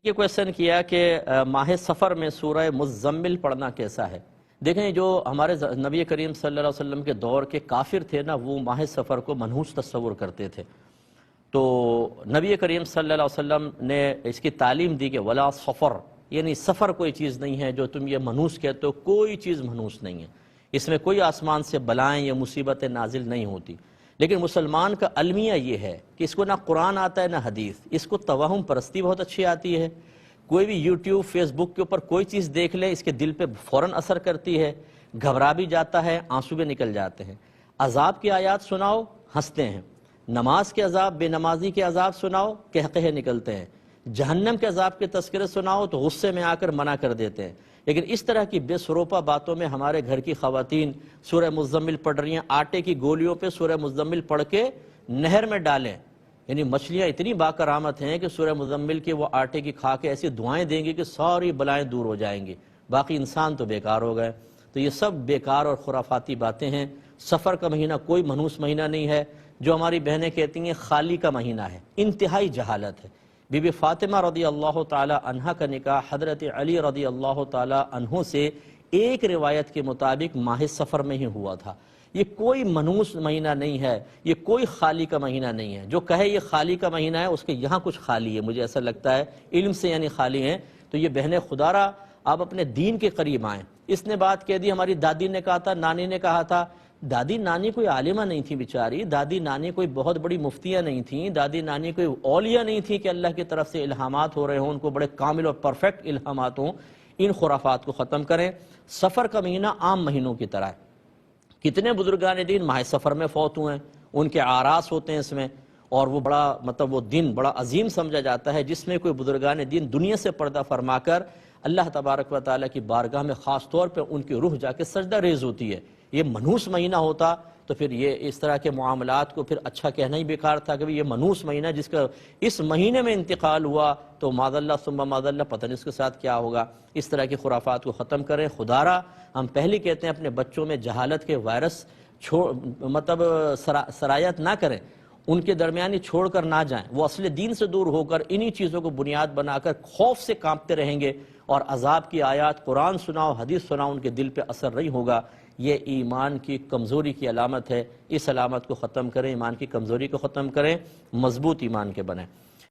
یہ کویسچن کیا کہ ماہ سفر میں سورہ مزمل پڑھنا کیسا ہے؟ دیکھیں، جو ہمارے نبی کریم صلی اللہ علیہ وسلم کے دور کے کافر تھے نا، وہ ماہ سفر کو منحوس تصور کرتے تھے. تو نبی کریم صلی اللہ علیہ وسلم نے اس کی تعلیم دی کہ ولا سفر، یعنی سفر کوئی چیز نہیں ہے جو تم یہ منحوس کہتے ہو، کوئی چیز منحوس نہیں ہے. اس میں کوئی آسمان سے بلائیں یا مصیبتیں نازل نہیں ہوتی. لیکن مسلمان کا المیہ یہ ہے کہ اس کو نہ قرآن آتا ہے نہ حدیث، اس کو توہم پرستی بہت اچھی آتی ہے. کوئی بھی یوٹیوب فیس بک کے اوپر کوئی چیز دیکھ لے، اس کے دل پہ فوراً اثر کرتی ہے، گھبرا بھی جاتا ہے، آنسو بھی نکل جاتے ہیں. عذاب کی آیات سناؤ، ہنستے ہیں. نماز کے عذاب، بے نمازی کے عذاب سناؤ، قہقہے نکلتے ہیں. جہنم کے عذاب کے تذکرے سناؤ تو غصے میں آ کر منع کر دیتے ہیں. لیکن اس طرح کی بے سروپا باتوں میں ہمارے گھر کی خواتین سورہ مزمل پڑھ رہی ہیں. آٹے کی گولیوں پہ سورہ مزمل پڑھ کے نہر میں ڈالیں. یعنی مچھلیاں اتنی باکرامت ہیں کہ سورہ مزمل کے وہ آٹے کی کھا کے ایسی دعائیں دیں گی کہ ساری بلائیں دور ہو جائیں گی. باقی انسان تو بیکار ہو گئے. تو یہ سب بیکار اور خرافاتی باتیں ہیں. سفر کا مہینہ کوئی منحوس مہینہ نہیں ہے. جو ہماری بہنیں کہتی ہیں خالی کا مہینہ ہے، انتہائی جہالت ہے. بی بی فاطمہ رضی اللہ تعالی عنہ کا نکاح حضرت علی رضی اللہ تعالی عنہ سے ایک روایت کے مطابق ماہ سفر میں ہی ہوا تھا. یہ کوئی منحوس مہینہ نہیں ہے، یہ کوئی خالی کا مہینہ نہیں ہے. جو کہے یہ خالی کا مہینہ ہے، اس کے یہاں کچھ خالی ہے. مجھے ایسا لگتا ہے علم سے یعنی خالی ہیں. تو یہ بہنیں خدا را آپ اپنے دین کے قریب آئیں. اس نے بات کہہ دی، ہماری دادی نے کہا تھا، نانی نے کہا تھا. دادی نانی کوئی عالمہ نہیں تھی بیچاری، دادی نانی کوئی بہت بڑی مفتیہ نہیں تھیں، دادی نانی کوئی اولیاء نہیں تھی کہ اللہ کی طرف سے الہامات ہو رہے ہوں، ان کو بڑے کامل اور پرفیکٹ الہامات ہوں. ان خرافات کو ختم کریں. سفر کا مہینہ عام مہینوں کی طرح ہے. کتنے بزرگان دین ماہ سفر میں فوت ہوئے ہیں، ان کے آراس ہوتے ہیں اس میں، اور وہ بڑا وہ دن بڑا عظیم سمجھا جاتا ہے جس میں کوئی بزرگان دین دنیا سے پردہ فرما کر اللہ تبارک و تعالیٰ کی بارگاہ میں خاص طور پہ ان کی روح جا کے سجدہ ریز ہوتی ہے. یہ منحوس مہینہ ہوتا تو پھر یہ اس طرح کے معاملات کو پھر اچھا کہنا ہی بیکار تھا کہ یہ منحوس مہینہ جس کا اس مہینے میں انتقال ہوا تو معاذ اللہ ثم معاذ اللہ پتہ نہیں اس کے ساتھ کیا ہوگا. اس طرح کی خرافات کو ختم کریں. خدارا ہم پہلے کہتے ہیں اپنے بچوں میں جہالت کے وائرس سرایت نہ کریں، ان کے درمیانی چھوڑ کر نہ جائیں. وہ اصل دین سے دور ہو کر انہی چیزوں کو بنیاد بنا کر خوف سے کانپتے رہیں گے، اور عذاب کی آیات قرآن سناؤ، حدیث سناؤ، ان کے دل پہ اثر نہیں ہوگا. یہ ایمان کی کمزوری کی علامت ہے. اس علامت کو ختم کریں، ایمان کی کمزوری کو ختم کریں، مضبوط ایمان کے بنیں.